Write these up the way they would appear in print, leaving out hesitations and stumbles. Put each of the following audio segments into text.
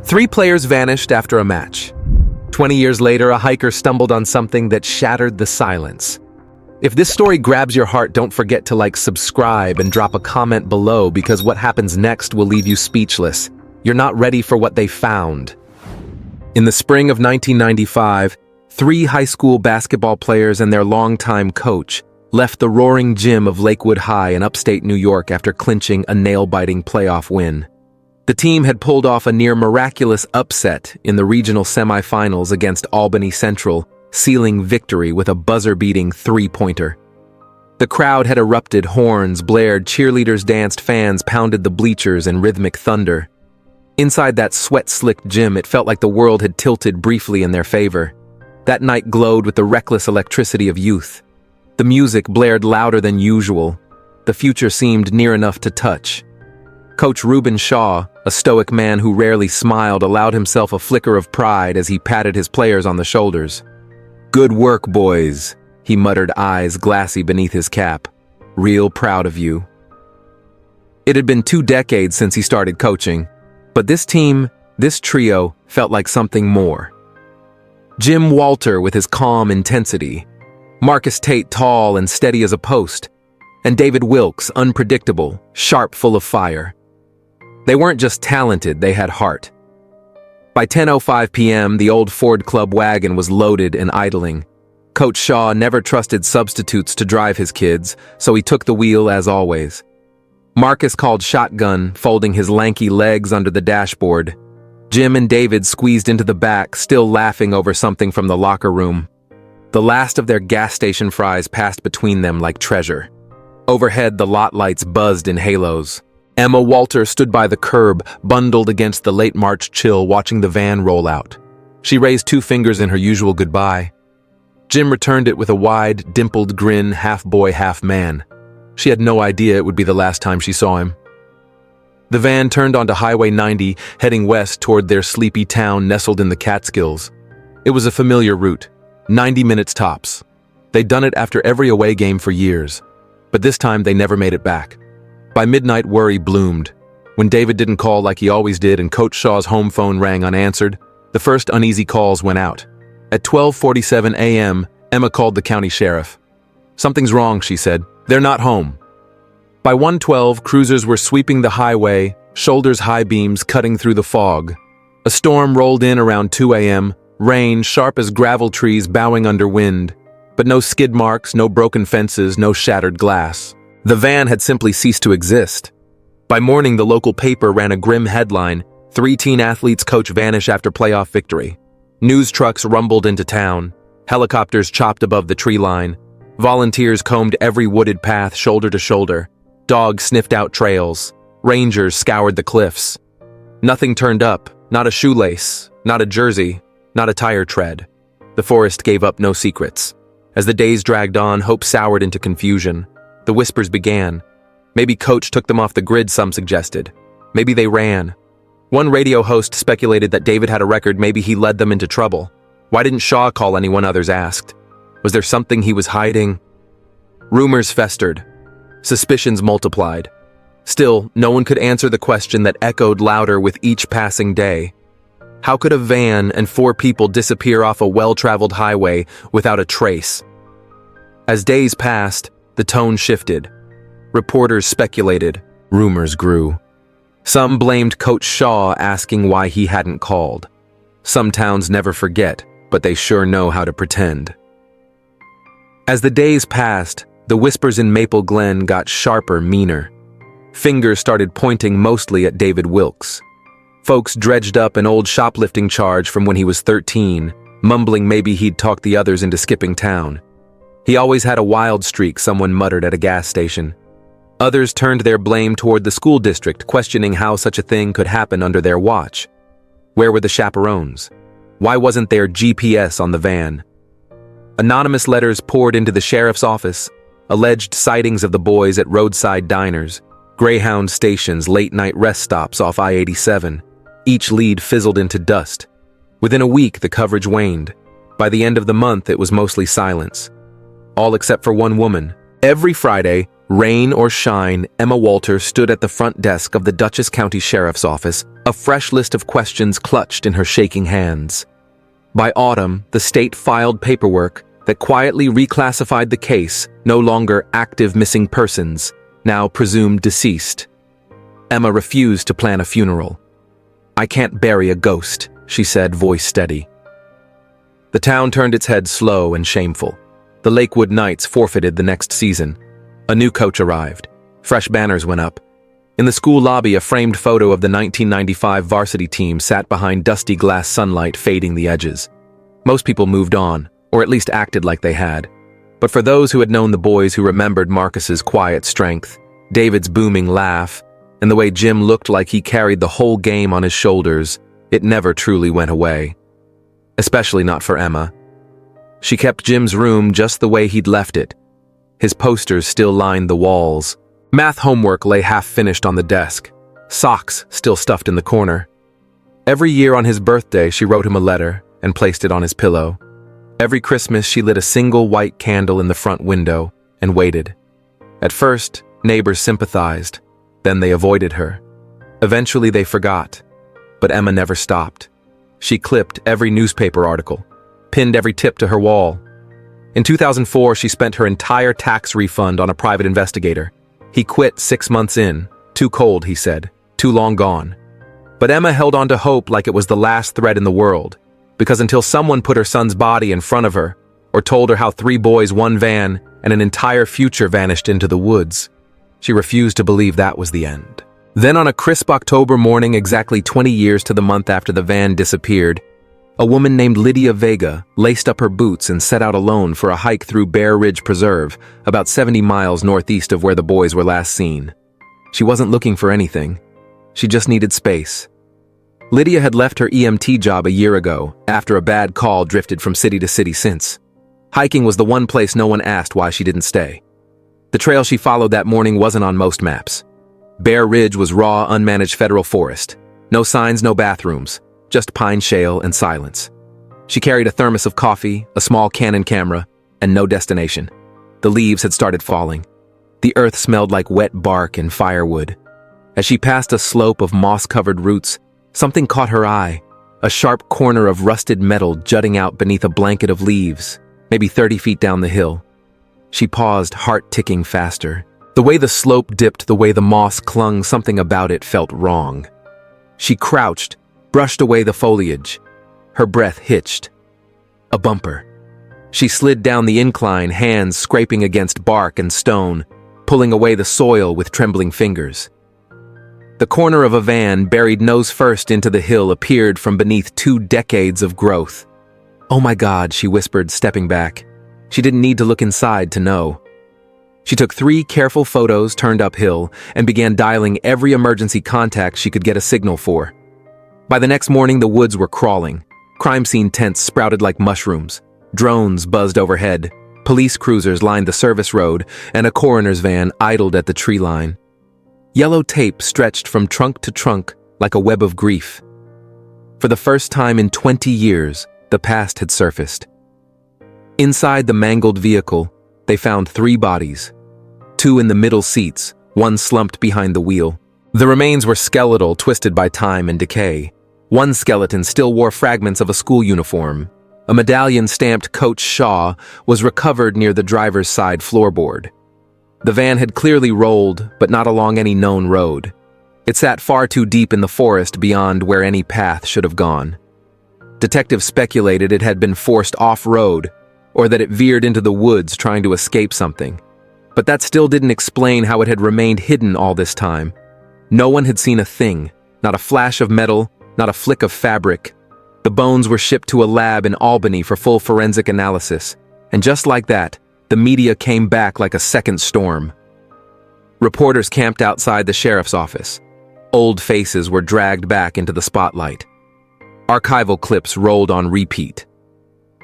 Three players vanished after a match. 20 years later, a hiker stumbled on something that shattered the silence. If this story grabs your heart, don't forget to subscribe and drop a comment below, because what happens next will leave you speechless. You're not ready for what they found. In the spring of 1995, three high school basketball players and their longtime coach left the roaring gym of Lakewood High in upstate New York after clinching a nail-biting playoff win. The team had pulled off a near-miraculous upset in the regional semifinals against Albany Central, sealing victory with a buzzer-beating three-pointer. The crowd had erupted, horns blared, cheerleaders danced, fans pounded the bleachers in rhythmic thunder. Inside that sweat-slicked gym, it felt like the world had tilted briefly in their favor. That night glowed with the reckless electricity of youth. The music blared louder than usual. The future seemed near enough to touch. Coach Reuben Shaw, a stoic man who rarely smiled, allowed himself a flicker of pride as he patted his players on the shoulders. "Good work, boys," he muttered, eyes glassy beneath his cap. "Real proud of you." It had been 2 decades since he started coaching, but this team, this trio, felt like something more. Jim Walter with his calm intensity, Marcus Tate tall and steady as a post, and David Wilkes unpredictable, sharp, full of fire. They weren't just talented, they had heart. By 10:05 p.m., the old Ford Club wagon was loaded and idling. Coach Shaw never trusted substitutes to drive his kids, so he took the wheel as always. Marcus called shotgun, folding his lanky legs under the dashboard. Jim and David squeezed into the back, still laughing over something from the locker room. The last of their gas station fries passed between them like treasure. Overhead, the lot lights buzzed in halos. Emma Walter stood by the curb, bundled against the late March chill, watching the van roll out. She raised 2 fingers in her usual goodbye. Jim returned it with a wide, dimpled grin, half boy, half man. She had no idea it would be the last time she saw him. The van turned onto Highway 90, heading west toward their sleepy town nestled in the Catskills. It was a familiar route, 90 minutes tops. They'd done it after every away game for years, but this time they never made it back. By midnight, worry bloomed. When David didn't call like he always did and Coach Shaw's home phone rang unanswered, the first uneasy calls went out. At 12:47 a.m., Emma called the county sheriff. "Something's wrong," she said. "They're not home." By 1:12, cruisers were sweeping the highway, shoulders high beams cutting through the fog. A storm rolled in around 2 a.m., rain sharp as gravel trees bowing under wind, but no skid marks, no broken fences, no shattered glass. The van had simply ceased to exist. By morning, the local paper ran a grim headline, "3 teen athletes coach vanish after playoff victory." News trucks rumbled into town. Helicopters chopped above the tree line. Volunteers combed every wooded path shoulder to shoulder. Dogs sniffed out trails. Rangers scoured the cliffs. Nothing turned up, not a shoelace, not a jersey, not a tire tread. The forest gave up no secrets. As the days dragged on, hope soured into confusion. The whispers began. Maybe Coach took them off the grid, some suggested. Maybe they ran. One radio host speculated that David had a record, maybe he led them into trouble. Why didn't Shaw call anyone, others asked. Was there something he was hiding? Rumors festered. Suspicions multiplied. Still, no one could answer the question that echoed louder with each passing day. How could a van and 4 people disappear off a well-traveled highway without a trace? As days passed, the tone shifted. Reporters speculated. Rumors grew. Some blamed Coach Shaw, asking why he hadn't called. Some towns never forget, but they sure know how to pretend. As the days passed, the whispers in Maple Glen got sharper, meaner. Fingers started pointing mostly at David Wilkes. Folks dredged up an old shoplifting charge from when he was 13, mumbling maybe he'd talked the others into skipping town. He always had a wild streak, someone muttered at a gas station. Others turned their blame toward the school district, questioning how such a thing could happen under their watch. Where were the chaperones? Why wasn't there GPS on the van? Anonymous letters poured into the sheriff's office, alleged sightings of the boys at roadside diners, Greyhound stations, late-night rest stops off I-87. Each lead fizzled into dust. Within a week, the coverage waned. By the end of the month, it was mostly silence. All except for one woman. Every Friday, rain or shine, Emma Walter stood at the front desk of the Dutchess County Sheriff's Office, a fresh list of questions clutched in her shaking hands. By autumn, the state filed paperwork that quietly reclassified the case, no longer active missing persons, now presumed deceased. Emma refused to plan a funeral. "I can't bury a ghost," she said, voice steady. The town turned its head slow and shameful. The Lakewood Knights forfeited the next season. A new coach arrived. Fresh banners went up. In the school lobby, a framed photo of the 1995 varsity team sat behind dusty glass sunlight fading the edges. Most people moved on, or at least acted like they had. But for those who had known the boys who remembered Marcus's quiet strength, David's booming laugh, and the way Jim looked like he carried the whole game on his shoulders, it never truly went away. Especially not for Emma. She kept Jim's room just the way he'd left it. His posters still lined the walls. Math homework lay half-finished on the desk. Socks still stuffed in the corner. Every year on his birthday, she wrote him a letter and placed it on his pillow. Every Christmas, she lit a single white candle in the front window and waited. At first, neighbors sympathized. Then they avoided her. Eventually, they forgot. But Emma never stopped. She clipped every newspaper article, pinned every tip to her wall. In 2004, she spent her entire tax refund on a private investigator. He quit 6 months in. Too cold, he said. Too long gone. But Emma held on to hope like it was the last thread in the world, because until someone put her son's body in front of her, or told her how 3 boys, 1 van, and an entire future vanished into the woods, she refused to believe that was the end. Then on a crisp October morning, exactly 20 years to the month after the van disappeared, a woman named Lydia Vega laced up her boots and set out alone for a hike through Bear Ridge Preserve, about 70 miles northeast of where the boys were last seen. She wasn't looking for anything. She just needed space. Lydia had left her EMT job a year ago, after a bad call drifted from city to city since. Hiking was the one place no one asked why she didn't stay. The trail she followed that morning wasn't on most maps. Bear Ridge was raw, unmanaged federal forest. No signs, no bathrooms, just pine shale and silence. She carried a thermos of coffee, a small Canon camera, and no destination. The leaves had started falling. The earth smelled like wet bark and firewood. As she passed a slope of moss-covered roots, something caught her eye, a sharp corner of rusted metal jutting out beneath a blanket of leaves, maybe 30 feet down the hill. She paused, heart ticking faster. The way the slope dipped, the way the moss clung, something about it felt wrong. She crouched, brushed away the foliage. Her breath hitched. A bumper. She slid down the incline, hands scraping against bark and stone, pulling away the soil with trembling fingers. The corner of a van, buried nose first into the hill, appeared from beneath 2 decades of growth. "Oh my God," she whispered, stepping back. She didn't need to look inside to know. She took 3 careful photos, turned uphill, and began dialing every emergency contact she could get a signal for. By the next morning, the woods were crawling. Crime scene tents sprouted like mushrooms. Drones buzzed overhead. Police cruisers lined the service road, and a coroner's van idled at the tree line. Yellow tape stretched from trunk to trunk like a web of grief. For the first time in 20 years, the past had surfaced. Inside the mangled vehicle, they found 3 bodies. 2 in the middle seats, 1 slumped behind the wheel. The remains were skeletal, twisted by time and decay. 1 skeleton still wore fragments of a school uniform. A medallion stamped Coach Shaw was recovered near the driver's side floorboard. The van had clearly rolled, but not along any known road. It sat far too deep in the forest beyond where any path should have gone. Detectives speculated it had been forced off-road, or that it veered into the woods trying to escape something. But that still didn't explain how it had remained hidden all this time. No one had seen a thing, not a flash of metal, not a flick of fabric. The bones were shipped to a lab in Albany for full forensic analysis, and just like that, the media came back like a second storm. Reporters camped outside the sheriff's office. Old faces were dragged back into the spotlight. Archival clips rolled on repeat.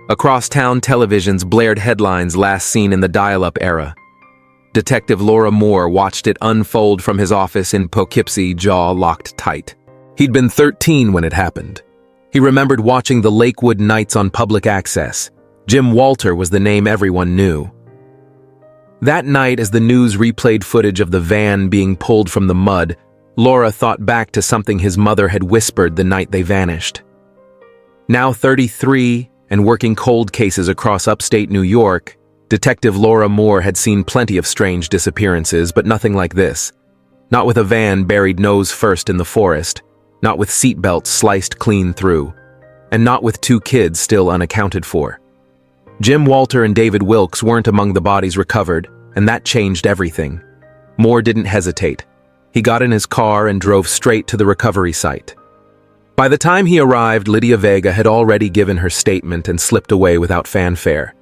Across town, televisions blared headlines last seen in the dial-up era. Detective Laura Moore watched it unfold from his office in Poughkeepsie, jaw locked tight. He'd been 13 when it happened. He remembered watching the Lakewood Knights on public access. Jim Walter was the name everyone knew. That night, as the news replayed footage of the van being pulled from the mud, Laura thought back to something his mother had whispered the night they vanished. Now 33 and working cold cases across upstate New York, Detective Laura Moore had seen plenty of strange disappearances, but nothing like this. Not with a van buried nose first in the forest, not with seatbelts sliced clean through, and not with 2 kids still unaccounted for. Jim Walter and David Wilkes weren't among the bodies recovered, and that changed everything. Moore didn't hesitate. He got in his car and drove straight to the recovery site. By the time he arrived, Lydia Vega had already given her statement and slipped away without fanfare.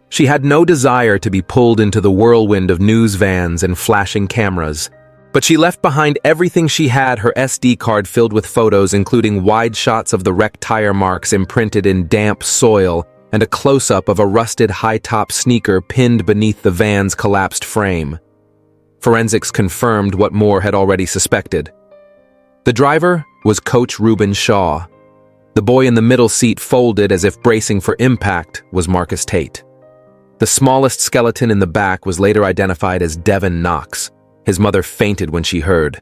She had no desire to be pulled into the whirlwind of news vans and flashing cameras, but she left behind everything she had: her SD card filled with photos including wide shots of the wrecked tire marks imprinted in damp soil and a close-up of a rusted high-top sneaker pinned beneath the van's collapsed frame. Forensics confirmed what Moore had already suspected. The driver was Coach Reuben Shaw. The boy in the middle seat, folded as if bracing for impact, was Marcus Tate. The smallest skeleton in the back was later identified as Devin Knox. His mother fainted when she heard.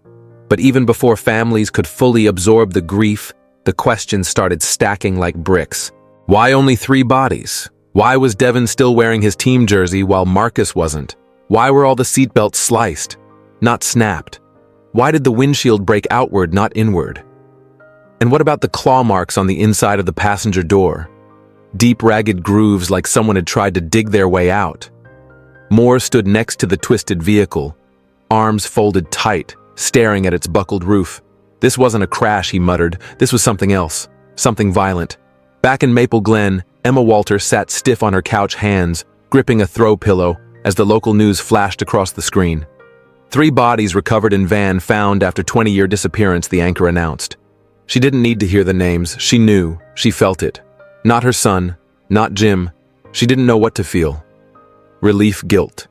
But even before families could fully absorb the grief, the questions started stacking like bricks. Why only 3 bodies? Why was Devin still wearing his team jersey while Marcus wasn't? Why were all the seatbelts sliced, not snapped? Why did the windshield break outward, not inward? And what about the claw marks on the inside of the passenger door? Deep, ragged grooves like someone had tried to dig their way out. Moore stood next to the twisted vehicle, arms folded tight, staring at its buckled roof. This wasn't a crash, he muttered. This was something else, something violent. Back in Maple Glen, Emma Walter sat stiff on her couch, hands gripping a throw pillow, as the local news flashed across the screen. 3 bodies recovered in van found after 20-year disappearance, the anchor announced. She didn't need to hear the names. She knew. She felt it. Not her son, not Jim. She didn't know what to feel. Relief, guilt.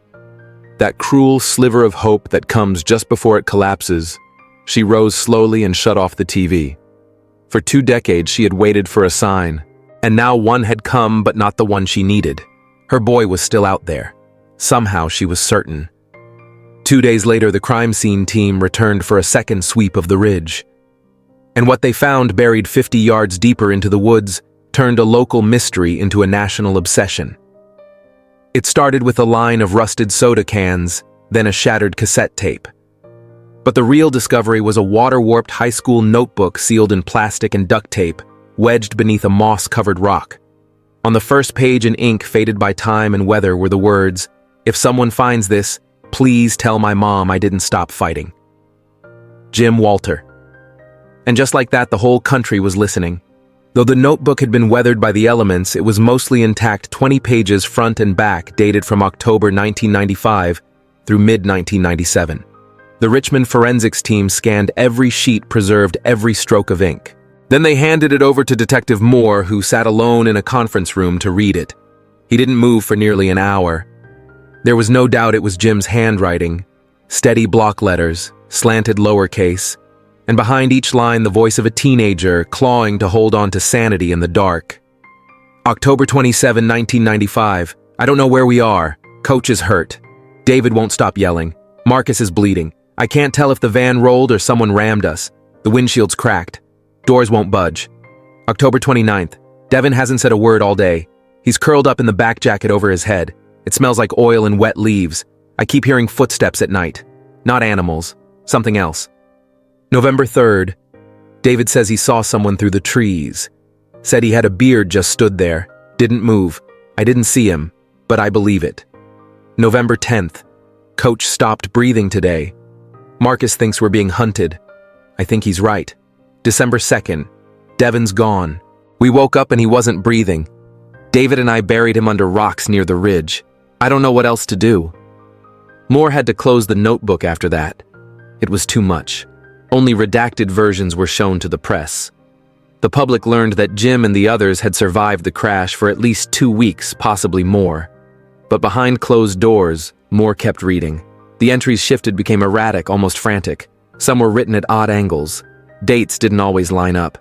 That cruel sliver of hope that comes just before it collapses. She rose slowly and shut off the TV. For 2 decades she had waited for a sign, and now one had come, but not the one she needed. Her boy was still out there. Somehow she was certain. 2 days later, the crime scene team returned for a second sweep of the ridge. And what they found, buried 50 yards deeper into the woods, turned a local mystery into a national obsession. It started with a line of rusted soda cans, then a shattered cassette tape. But the real discovery was a water-warped high school notebook sealed in plastic and duct tape, wedged beneath a moss-covered rock. On the first page, in ink faded by time and weather, were the words, "If someone finds this, please tell my mom I didn't stop fighting. Jim Walter." And just like that, the whole country was listening. Though the notebook had been weathered by the elements, it was mostly intact, 20 pages front and back, dated from October 1995 through mid-1997. The Richmond forensics team scanned every sheet, preserved every stroke of ink. Then they handed it over to Detective Moore, who sat alone in a conference room to read it. He didn't move for nearly an hour. There was no doubt it was Jim's handwriting, steady block letters, slanted lowercase, and behind each line the voice of a teenager clawing to hold on to sanity in the dark. October 27, 1995. I don't know where we are. Coach is hurt. David won't stop yelling. Marcus is bleeding. I can't tell if the van rolled or someone rammed us. The windshield's cracked. Doors won't budge. October 29th. Devin hasn't said a word all day. He's curled up in the back jacket over his head. It smells like oil and wet leaves. I keep hearing footsteps at night. Not animals. Something else. November 3rd. David says he saw someone through the trees. Said he had a beard, just stood there. Didn't move. I didn't see him, but I believe it. November 10th. Coach stopped breathing today. Marcus thinks we're being hunted. I think he's right. December 2nd. Devin's gone. We woke up and he wasn't breathing. David and I buried him under rocks near the ridge. I don't know what else to do. Moore had to close the notebook after that. It was too much. Only redacted versions were shown to the press. The public learned that Jim and the others had survived the crash for at least 2 weeks, possibly more. But behind closed doors, Moore kept reading. The entries shifted, became erratic, almost frantic. Some were written at odd angles. Dates didn't always line up.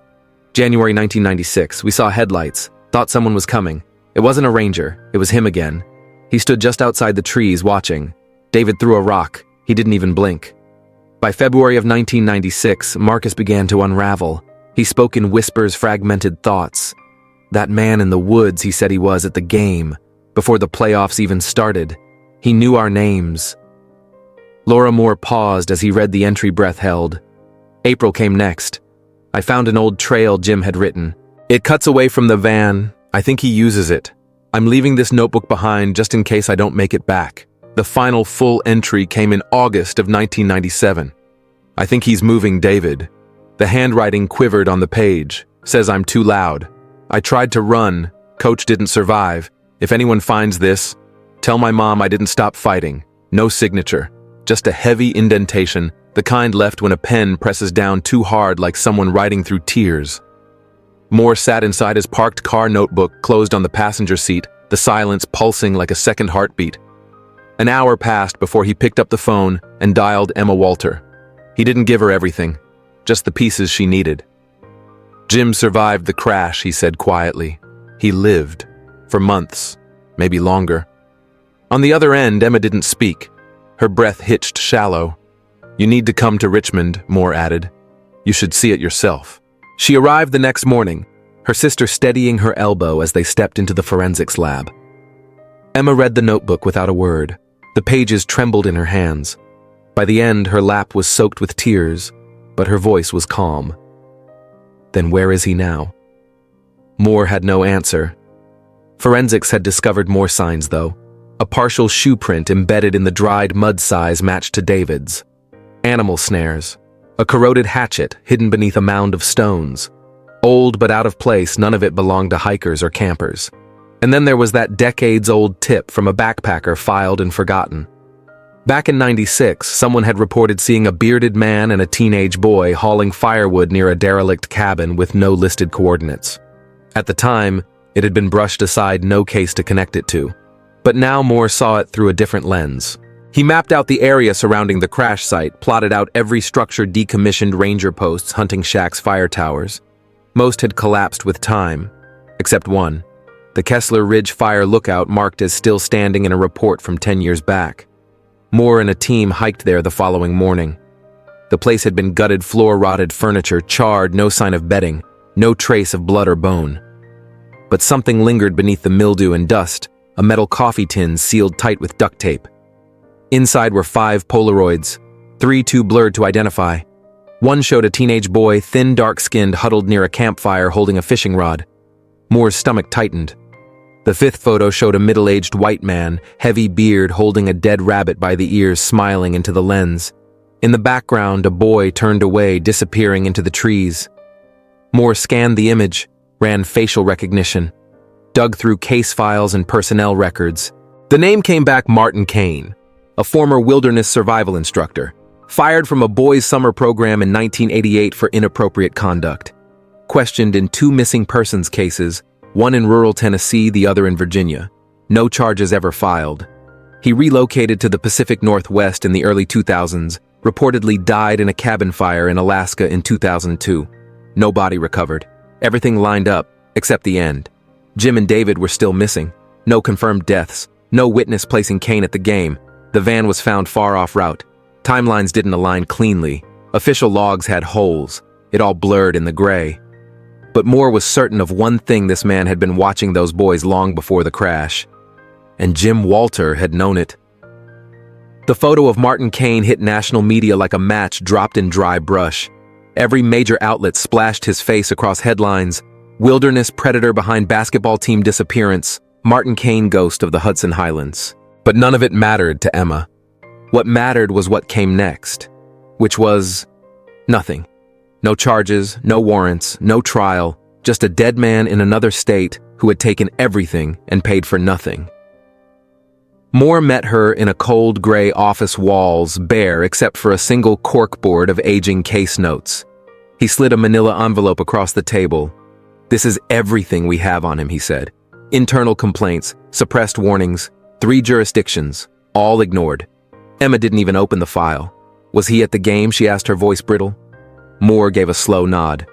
January 1996, we saw headlights. Thought someone was coming. It wasn't a ranger. It was him again. He stood just outside the trees, watching. David threw a rock. He didn't even blink. By February of 1996, Marcus began to unravel. He spoke in whispers, fragmented thoughts. That man in the woods he said he was at the game, before the playoffs even started. He knew our names. Laura Moore paused as he read the entry breath held. April came next. I found an old trail Jim had written. It cuts away from the van. I think he uses it. I'm leaving this notebook behind just in case I don't make it back. The final full entry came in August of 1997. I think he's moving David. The handwriting quivered on the page. Says I'm too loud. I tried to run. Coach didn't survive. If anyone finds this, tell my mom I didn't stop fighting. No signature. Just a heavy indentation, the kind left when a pen presses down too hard like someone writing through tears. Moore sat inside his parked car, notebook closed on the passenger seat, the silence pulsing like a second heartbeat. An hour passed before he picked up the phone and dialed Emma Walter. He didn't give her everything, just the pieces she needed. Jim survived the crash, he said quietly. He lived. For months, maybe longer. On the other end, Emma didn't speak. Her breath hitched shallow. You need to come to Richmond, Moore added. You should see it yourself. She arrived the next morning, her sister steadying her elbow as they stepped into the forensics lab. Emma read the notebook without a word. The pages trembled in her hands. By the end, her lap was soaked with tears, but her voice was calm. Then where is he now? Moore had no answer. Forensics had discovered more signs, though. A partial shoe print embedded in the dried mud size matched to David's. Animal snares. A corroded hatchet hidden beneath a mound of stones. Old but out of place, none of it belonged to hikers or campers. And then there was that decades-old tip from a backpacker filed and forgotten. Back in '96, someone had reported seeing a bearded man and a teenage boy hauling firewood near a derelict cabin with no listed coordinates. At the time, it had been brushed aside, no case to connect it to. But now Moore saw it through a different lens. He mapped out the area surrounding the crash site, plotted out every structure, decommissioned ranger posts, hunting shacks, fire towers. Most had collapsed with time, except one. The Kessler Ridge Fire Lookout marked as still standing in a report from 10 years back. Moore and a team hiked there the following morning. The place had been gutted, floor-rotted furniture, charred, no sign of bedding, no trace of blood or bone. But something lingered beneath the mildew and dust, a metal coffee tin sealed tight with duct tape. Inside were 5 Polaroids, 3 too blurred to identify. One showed a teenage boy, thin, dark-skinned, huddled near a campfire holding a fishing rod. Moore's stomach tightened. The 5th photo showed a middle-aged white man, heavy beard, holding a dead rabbit by the ears, smiling into the lens. In the background, a boy turned away, disappearing into the trees. Moore scanned the image, ran facial recognition, dug through case files and personnel records. The name came back: Martin Kane, a former wilderness survival instructor, fired from a boys' summer program in 1988 for inappropriate conduct. Questioned in 2 missing persons cases, one in rural Tennessee, the other in Virginia. No charges ever filed. He relocated to the Pacific Northwest in the early 2000s, reportedly died in a cabin fire in Alaska in 2002. No body recovered. Everything lined up, except the end. Jim and David were still missing. No confirmed deaths. No witness placing Kane at the game. The van was found far off route. Timelines didn't align cleanly. Official logs had holes. It all blurred in the gray. But Moore was certain of one thing: this man had been watching those boys long before the crash. And Jim Walter had known it. The photo of Martin Kane hit national media like a match dropped in dry brush. Every major outlet splashed his face across headlines: Wilderness Predator behind basketball team disappearance, Martin Kane ghost of the Hudson Highlands. But none of it mattered to Emma. What mattered was what came next, which was nothing. No charges, no warrants, no trial, just a dead man in another state who had taken everything and paid for nothing. Moore met her in a cold gray office, walls bare except for a single corkboard of aging case notes. He slid a manila envelope across the table. "This is everything we have on him," he said. "Internal complaints, suppressed warnings, 3 jurisdictions, all ignored." Emma didn't even open the file. "Was he at the game?" she asked, her voice brittle. Moore gave a slow nod.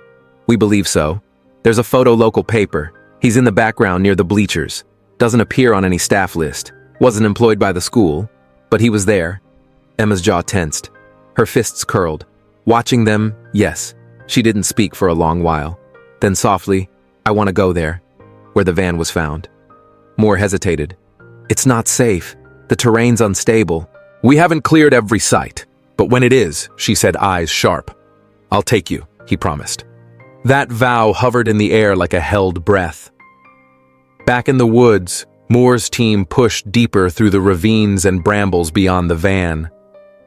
"We believe so. There's a photo, local paper. He's in the background near the bleachers. Doesn't appear on any staff list. Wasn't employed by the school, but he was there." Emma's jaw tensed. Her fists curled. Watching them, yes. She didn't speak for a long while. Then softly, "I want to go there," where the van was found. Moore hesitated. "It's not safe. The terrain's unstable. We haven't cleared every site. But when it is," she said, eyes sharp. "I'll take you," he promised. That vow hovered in the air like a held breath. Back in the woods, Moore's team pushed deeper through the ravines and brambles beyond the van.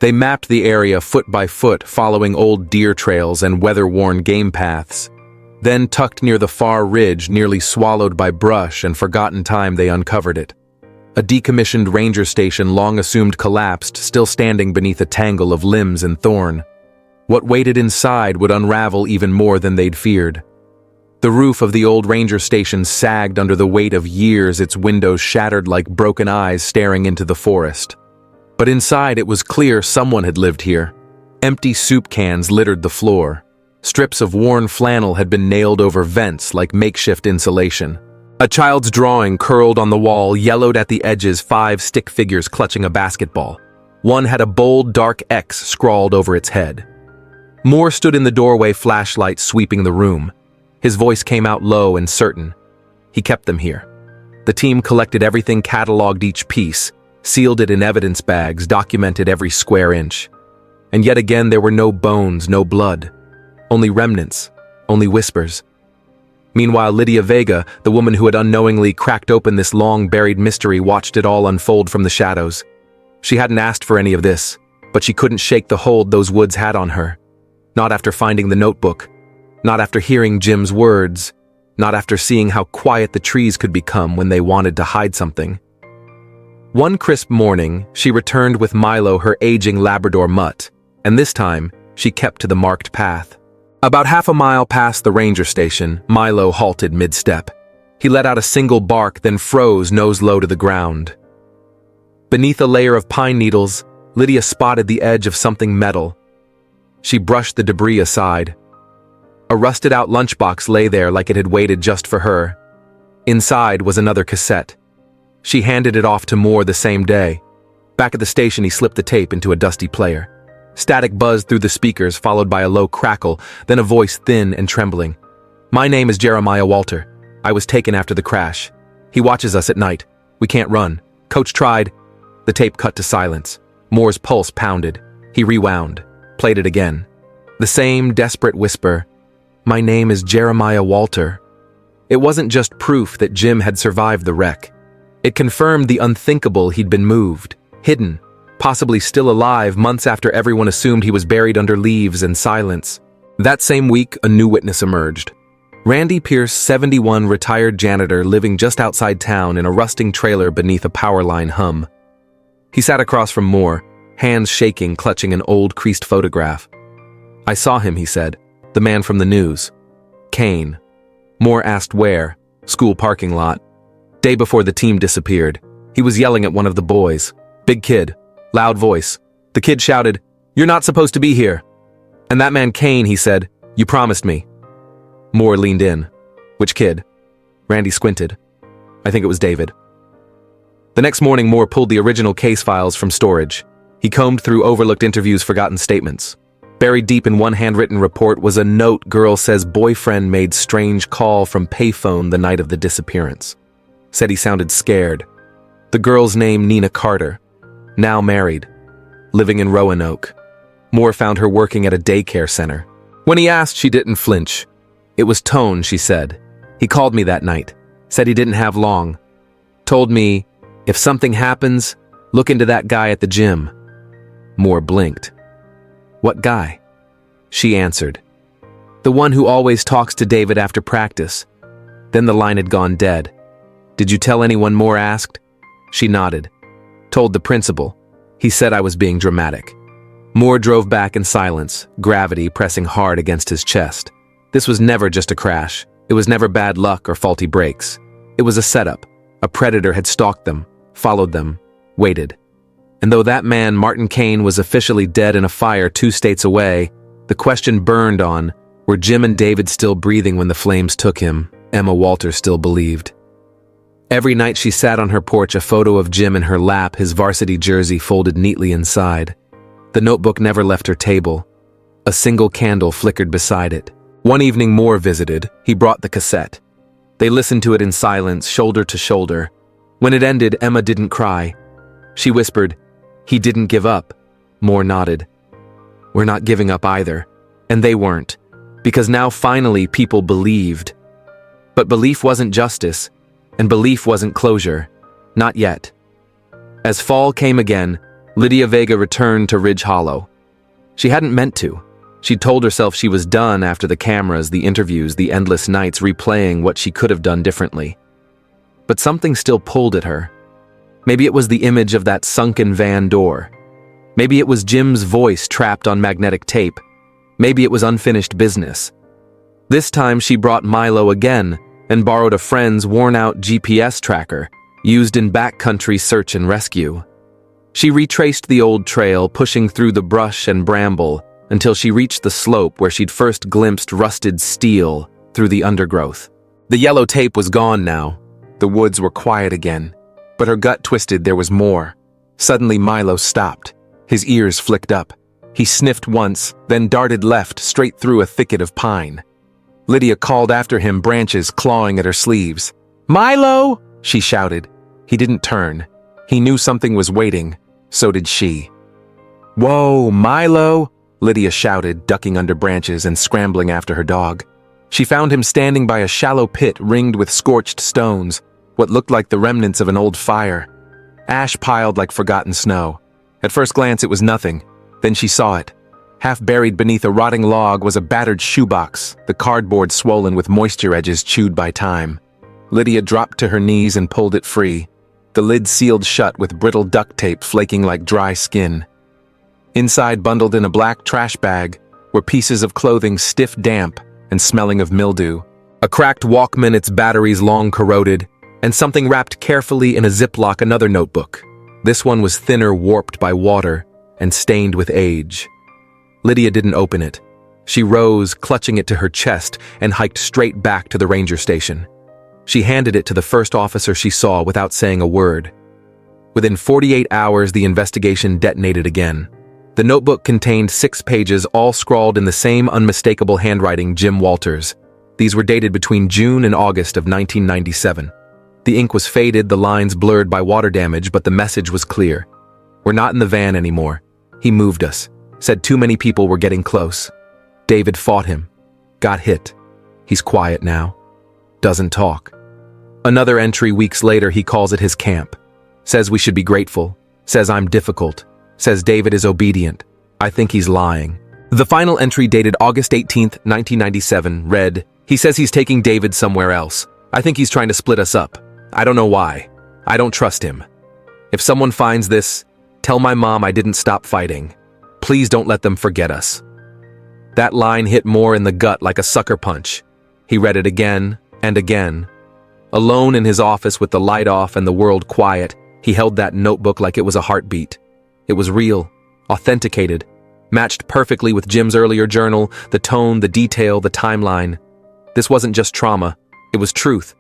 They mapped the area foot by foot, following old deer trails and weather-worn game paths. Then, tucked near the far ridge, nearly swallowed by brush and forgotten time, they uncovered it. A decommissioned ranger station long assumed collapsed, still standing beneath a tangle of limbs and thorn. What waited inside would unravel even more than they'd feared. The roof of the old ranger station sagged under the weight of years, its windows shattered like broken eyes staring into the forest. But inside it was clear someone had lived here. Empty soup cans littered the floor. Strips of worn flannel had been nailed over vents like makeshift insulation. A child's drawing curled on the wall, yellowed at the edges, 5 stick figures clutching a basketball. One had a bold, dark X scrawled over its head. Moore stood in the doorway, flashlight sweeping the room. His voice came out low and certain. He kept them here. The team collected everything, cataloged each piece, sealed it in evidence bags, documented every square inch. And yet again there were no bones, no blood. Only remnants, only whispers. Meanwhile, Lydia Vega, the woman who had unknowingly cracked open this long-buried mystery, watched it all unfold from the shadows. She hadn't asked for any of this, but she couldn't shake the hold those woods had on her. Not after finding the notebook. Not after hearing Jim's words. Not after seeing how quiet the trees could become when they wanted to hide something. One crisp morning, she returned with Milo, her aging Labrador mutt, and this time, she kept to the marked path. About half a mile past the ranger station, Milo halted mid-step. He let out a single bark, then froze nose low to the ground. Beneath a layer of pine needles, Lydia spotted the edge of something metal. She brushed the debris aside. A rusted-out lunchbox lay there like it had waited just for her. Inside was another cassette. She handed it off to Moore the same day. Back at the station, he slipped the tape into a dusty player. Static buzzed through the speakers, followed by a low crackle, then a voice thin and trembling. "My name is Jeremiah Walter. I was taken after the crash. He watches us at night. We can't run. Coach tried." The tape cut to silence. Moore's pulse pounded. He rewound, played it again. The same desperate whisper. "My name is Jeremiah Walter." It wasn't just proof that Jim had survived the wreck. It confirmed the unthinkable. He'd been moved, hidden, possibly still alive months after everyone assumed he was buried under leaves and silence. That same week, a new witness emerged. Randy Pierce, 71, retired janitor living just outside town in a rusting trailer beneath a power line hum. He sat across from Moore, hands shaking, clutching an old creased photograph. "I saw him," he said. "The man from the news." Kane. Moore asked where. "School parking lot." Day before the team disappeared. He was yelling at one of the boys. Big kid. Loud voice. The kid shouted, "You're not supposed to be here." "And that man Kane," he said, "you promised me." Moore leaned in. "Which kid?" Randy squinted. "I think it was David." The next morning, Moore pulled the original case files from storage. He combed through overlooked interviews, forgotten statements. Buried deep in one handwritten report was a note. "Girl says boyfriend made strange call from payphone the night of the disappearance. Said he sounded scared." The girl's name, Nina Carter. Now married. Living in Roanoke. Moore found her working at a daycare center. When he asked, she didn't flinch. "It was Tone," she said. "He called me that night. Said he didn't have long. Told me, if something happens, look into that guy at the gym." Moore blinked. "What guy?" She answered. "The one who always talks to David after practice." Then the line had gone dead. "Did you tell anyone?" Moore asked. She nodded. "Told the principal. He said I was being dramatic." Moore drove back in silence, gravity pressing hard against his chest. This was never just a crash. It was never bad luck or faulty brakes. It was a setup. A predator had stalked them, followed them, waited. And though that man, Martin Kane, was officially dead in a fire 2 states away, the question burned on, were Jim and David still breathing when the flames took him? Emma Walter still believed. Every night she sat on her porch, a photo of Jim in her lap, his varsity jersey folded neatly inside. The notebook never left her table. A single candle flickered beside it. One evening Moore visited. He brought the cassette. They listened to it in silence, shoulder to shoulder. When it ended, Emma didn't cry. She whispered, "He didn't give up." Moore nodded. "We're not giving up either." And they weren't. Because now finally people believed. But belief wasn't justice, and belief wasn't closure. Not yet. As fall came again, Lydia Vega returned to Ridge Hollow. She hadn't meant to. She'd told herself she was done after the cameras, the interviews, the endless nights replaying what she could have done differently. But something still pulled at her. Maybe it was the image of that sunken van door. Maybe it was Jim's voice trapped on magnetic tape. Maybe it was unfinished business. This time she brought Milo again and borrowed a friend's worn-out GPS tracker used in backcountry search and rescue. She retraced the old trail, pushing through the brush and bramble until she reached the slope where she'd first glimpsed rusted steel through the undergrowth. The yellow tape was gone now. The woods were quiet again, but her gut twisted there was more. Suddenly Milo stopped. His ears flicked up. He sniffed once, then darted left straight through a thicket of pine. Lydia called after him, branches clawing at her sleeves. "Milo!" she shouted. He didn't turn. He knew something was waiting. So did she. "Whoa, Milo!" Lydia shouted, ducking under branches and scrambling after her dog. She found him standing by a shallow pit ringed with scorched stones, what looked like the remnants of an old fire. Ash piled like forgotten snow. At first glance it was nothing. Then she saw it. Half buried beneath a rotting log was a battered shoebox, the cardboard swollen with moisture edges chewed by time. Lydia dropped to her knees and pulled it free. The lid sealed shut with brittle duct tape flaking like dry skin. Inside, bundled in a black trash bag, were pieces of clothing stiff damp and smelling of mildew. A cracked Walkman, its batteries long corroded, and something wrapped carefully in a Ziploc, another notebook. This one was thinner, warped by water, and stained with age. Lydia didn't open it. She rose, clutching it to her chest, and hiked straight back to the ranger station. She handed it to the first officer she saw without saying a word. Within 48 hours, the investigation detonated again. The notebook contained 6 pages, all scrawled in the same unmistakable handwriting, Jim Walters. These were dated between June and August of 1997. The ink was faded, the lines blurred by water damage, but the message was clear. "We're not in the van anymore. He moved us. Said too many people were getting close. David fought him. Got hit. He's quiet now. Doesn't talk." Another entry weeks later, he calls it his camp. Says we should be grateful. Says I'm difficult. Says David is obedient. I think he's lying. The final entry, dated August 18th, 1997, read, "He says he's taking David somewhere else. I think he's trying to split us up. I don't know why. I don't trust him. If someone finds this, tell my mom I didn't stop fighting. Please don't let them forget us." That line hit Moore in the gut like a sucker punch. He read it again and again. Alone in his office with the light off and the world quiet, he held that notebook like it was a heartbeat. It was real, authenticated, matched perfectly with Jim's earlier journal, the tone, the detail, the timeline. This wasn't just trauma, it was truth.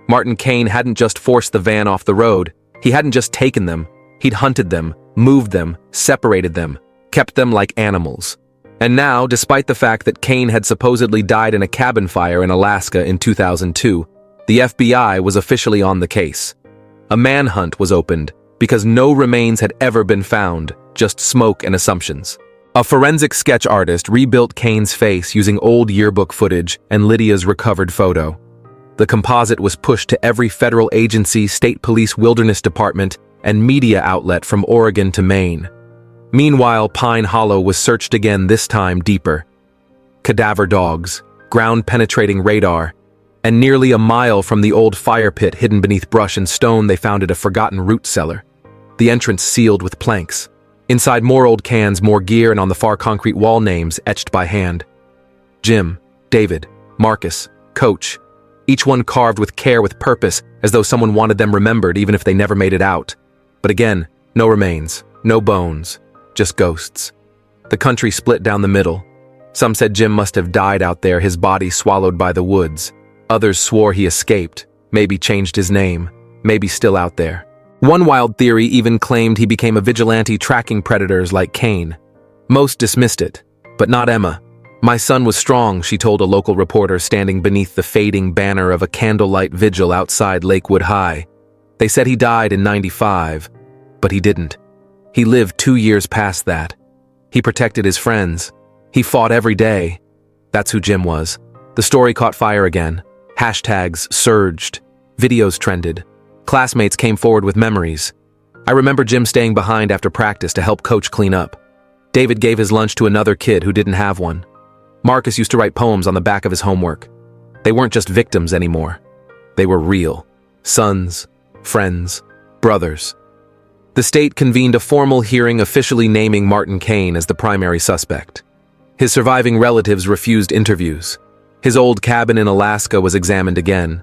Martin Cain hadn't just forced the van off the road. He hadn't just taken them. He'd hunted them, moved them, separated them, kept them like animals. And now, despite the fact that Cain had supposedly died in a cabin fire in Alaska in 2002, the FBI was officially on the case. A manhunt was opened because no remains had ever been found, just smoke and assumptions. A forensic sketch artist rebuilt Cain's face using old yearbook footage and Lydia's recovered photo. The composite was pushed to every federal agency, state police, wilderness department, and media outlet from Oregon to Maine. Meanwhile, Pine Hollow was searched again, this time deeper. Cadaver dogs, ground-penetrating radar, and nearly a mile from the old fire pit hidden beneath brush and stone, they found a forgotten root cellar. The entrance sealed with planks. Inside, more old cans, more gear, and on the far concrete wall, names etched by hand. Jim, David, Marcus, Coach. Each one carved with care, with purpose, as though someone wanted them remembered even if they never made it out. But again, no remains, no bones, just ghosts. The country split down the middle. Some said Jim must have died out there, his body swallowed by the woods. Others swore he escaped, maybe changed his name, maybe still out there. One wild theory even claimed he became a vigilante tracking predators like Cain. Most dismissed it, but not Emma. My son was strong, she told a local reporter standing beneath the fading banner of a candlelight vigil outside Lakewood High. They said he died in '95, but he didn't. He lived 2 years past that. He protected his friends. He fought every day. That's who Jim was. The story caught fire again. Hashtags surged. Videos trended. Classmates came forward with memories. I remember Jim staying behind after practice to help coach clean up. David gave his lunch to another kid who didn't have one. Marcus used to write poems on the back of his homework. They weren't just victims anymore. They were real. Sons, friends, brothers. The state convened a formal hearing officially naming Martin Cain as the primary suspect. His surviving relatives refused interviews. His old cabin in Alaska was examined again.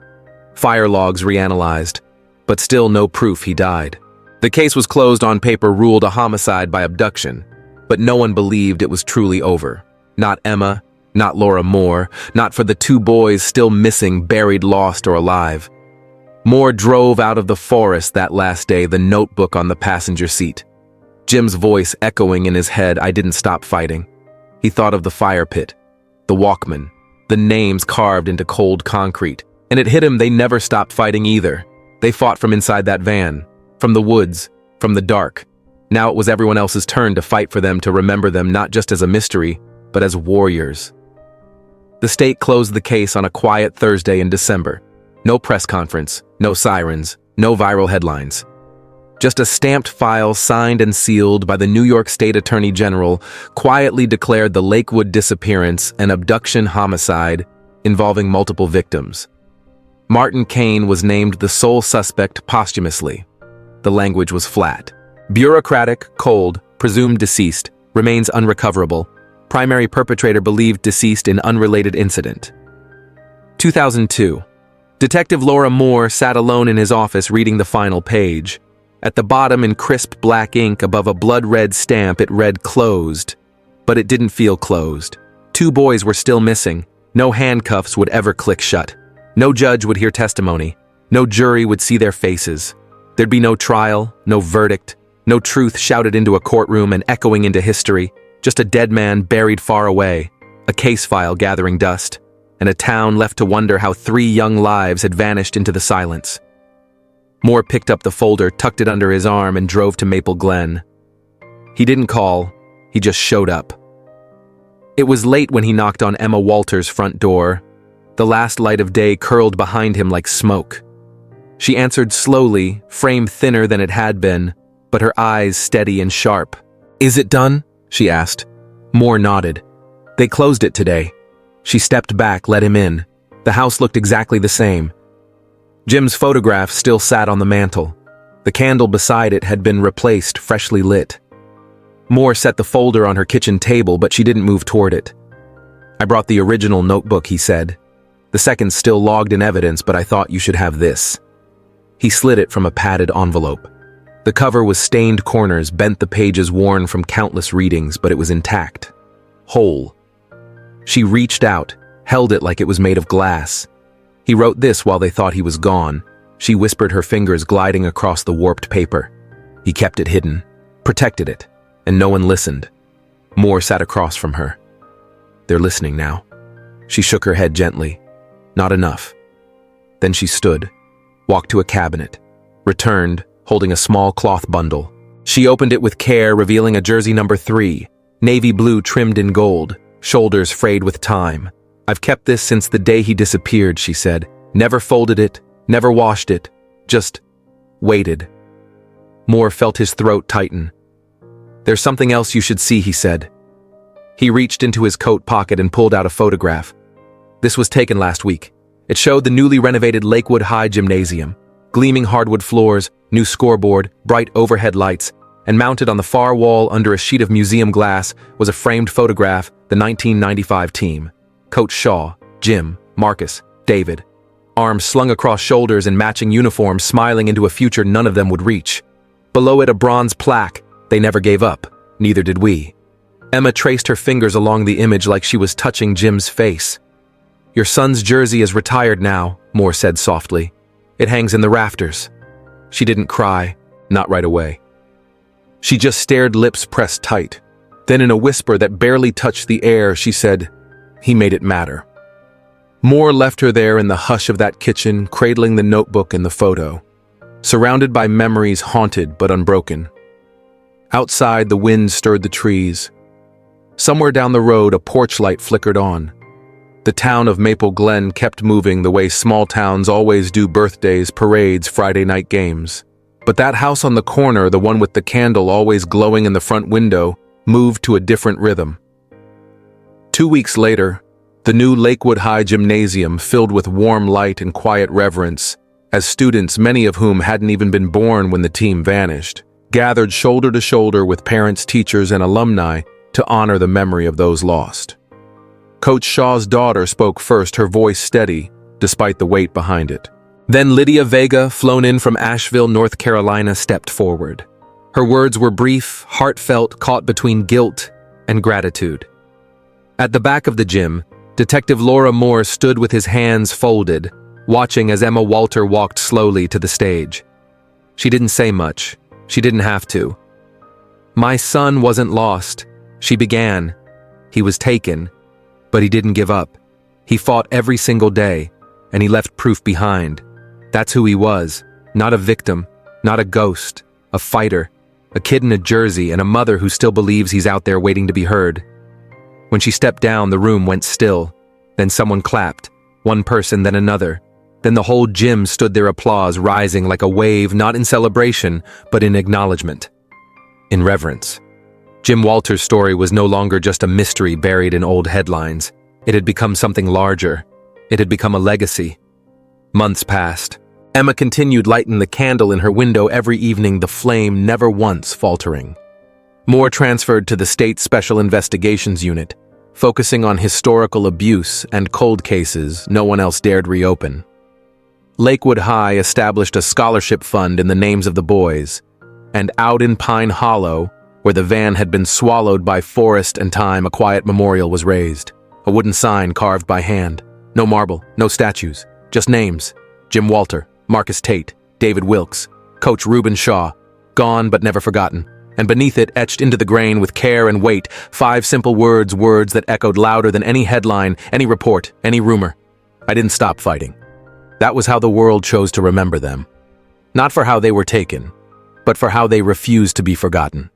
Fire logs reanalyzed, but still no proof he died. The case was closed on paper, ruled a homicide by abduction, but no one believed it was truly over. Not Emma, not Laura Moore, not for the 2 boys still missing, buried, lost, or alive. Moore drove out of the forest that last day, the notebook on the passenger seat. Jim's voice echoing in his head, I didn't stop fighting. He thought of the fire pit, the Walkman, the names carved into cold concrete, and it hit him they never stopped fighting either. They fought from inside that van, from the woods, from the dark. Now it was everyone else's turn to fight for them, to remember them not just as a mystery, but as warriors. The state closed the case on a quiet Thursday in December. No press conference, no sirens, no viral headlines. Just a stamped file signed and sealed by the New York State Attorney General quietly declared the Lakewood disappearance an abduction homicide involving multiple victims. Martin Cain was named the sole suspect posthumously. The language was flat. Bureaucratic, cold, presumed deceased, remains unrecoverable. Primary perpetrator believed deceased in unrelated incident. 2002. Detective Laura Moore sat alone in his office reading the final page. At the bottom, in crisp black ink above a blood-red stamp, it read closed. But it didn't feel closed. 2 boys were still missing. No handcuffs would ever click shut. No judge would hear testimony. No jury would see their faces. There'd be no trial, no verdict, no truth shouted into a courtroom and echoing into history. Just a dead man buried far away, a case file gathering dust, and a town left to wonder how 3 young lives had vanished into the silence. Moore picked up the folder, tucked it under his arm, and drove to Maple Glen. He didn't call, he just showed up. It was late when he knocked on Emma Walters' front door. The last light of day curled behind him like smoke. She answered slowly, frame thinner than it had been, but her eyes steady and sharp. "Is it done?" she asked. Moore nodded. "They closed it today." She stepped back, let him in. The house looked exactly the same. Jim's photograph still sat on the mantel. The candle beside it had been replaced, freshly lit. Moore set the folder on her kitchen table, but she didn't move toward it. "I brought the original notebook," he said. "The second's still logged in evidence, but I thought you should have this." He slid it from a padded envelope. The cover was stained corners, bent, the pages worn from countless readings, but it was intact. Whole. She reached out, held it like it was made of glass. He wrote this while they thought he was gone. She whispered, her fingers gliding across the warped paper. He kept it hidden, protected it, and no one listened. Moore sat across from her. "They're listening now." She shook her head gently. "Not enough." Then she stood, walked to a cabinet, returned, holding a small cloth bundle. She opened it with care, revealing a jersey number 3, navy blue trimmed in gold, shoulders frayed with time. "I've kept this since the day he disappeared," she said. "Never folded it, never washed it, just waited." Moore felt his throat tighten. "There's something else you should see," he said. He reached into his coat pocket and pulled out a photograph. This was taken last week. It showed the newly renovated Lakewood High gymnasium. Gleaming hardwood floors, new scoreboard, bright overhead lights, and mounted on the far wall under a sheet of museum glass was a framed photograph, the 1995 team. Coach Shaw, Jim, Marcus, David. Arms slung across shoulders in matching uniforms, smiling into a future none of them would reach. Below it a bronze plaque, "They never gave up, neither did we." Emma traced her fingers along the image like she was touching Jim's face. "Your son's jersey is retired now," Moore said softly. "It hangs in the rafters." She didn't cry, not right away. She just stared, lips pressed tight. Then in a whisper that barely touched the air, she said, "He made it matter." Moore left her there in the hush of that kitchen, cradling the notebook and the photo, surrounded by memories haunted but unbroken. Outside, the wind stirred the trees. Somewhere down the road, a porch light flickered on. The town of Maple Glen kept moving the way small towns always do: birthdays, parades, Friday night games. But that house on the corner, the one with the candle always glowing in the front window, moved to a different rhythm. 2 weeks later, the new Lakewood High Gymnasium filled with warm light and quiet reverence, as students, many of whom hadn't even been born when the team vanished, gathered shoulder to shoulder with parents, teachers, and alumni to honor the memory of those lost. Coach Shaw's daughter spoke first, her voice steady, despite the weight behind it. Then Lydia Vega, flown in from Asheville, North Carolina, stepped forward. Her words were brief, heartfelt, caught between guilt and gratitude. At the back of the gym, Detective Laura Moore stood with his hands folded, watching as Emma Walter walked slowly to the stage. She didn't say much. She didn't have to. "My son wasn't lost," she began. "He was taken, but he didn't give up. He fought every single day, and he left proof behind. That's who he was, not a victim, not a ghost, a fighter, a kid in a jersey, and a mother who still believes he's out there waiting to be heard." When she stepped down, the room went still. Then someone clapped, one person, then another. Then the whole gym stood their applause, rising like a wave, not in celebration, but in acknowledgement, in reverence. Jim Walter's story was no longer just a mystery buried in old headlines. It had become something larger. It had become a legacy. Months passed. Emma continued lighting the candle in her window every evening, the flame never once faltering. Moore transferred to the State Special Investigations Unit, focusing on historical abuse and cold cases no one else dared reopen. Lakewood High established a scholarship fund in the names of the boys, and out in Pine Hollow, where the van had been swallowed by forest and time, a quiet memorial was raised, a wooden sign carved by hand. No marble, no statues, just names: Jim Walter, Marcus Tate, David Wilkes, Coach Reuben Shaw, gone but never forgotten. And beneath it, etched into the grain with care and weight, 5 simple words, words that echoed louder than any headline, any report, any rumor: "I didn't stop fighting." That was how the world chose to remember them. Not for how they were taken, but for how they refused to be forgotten.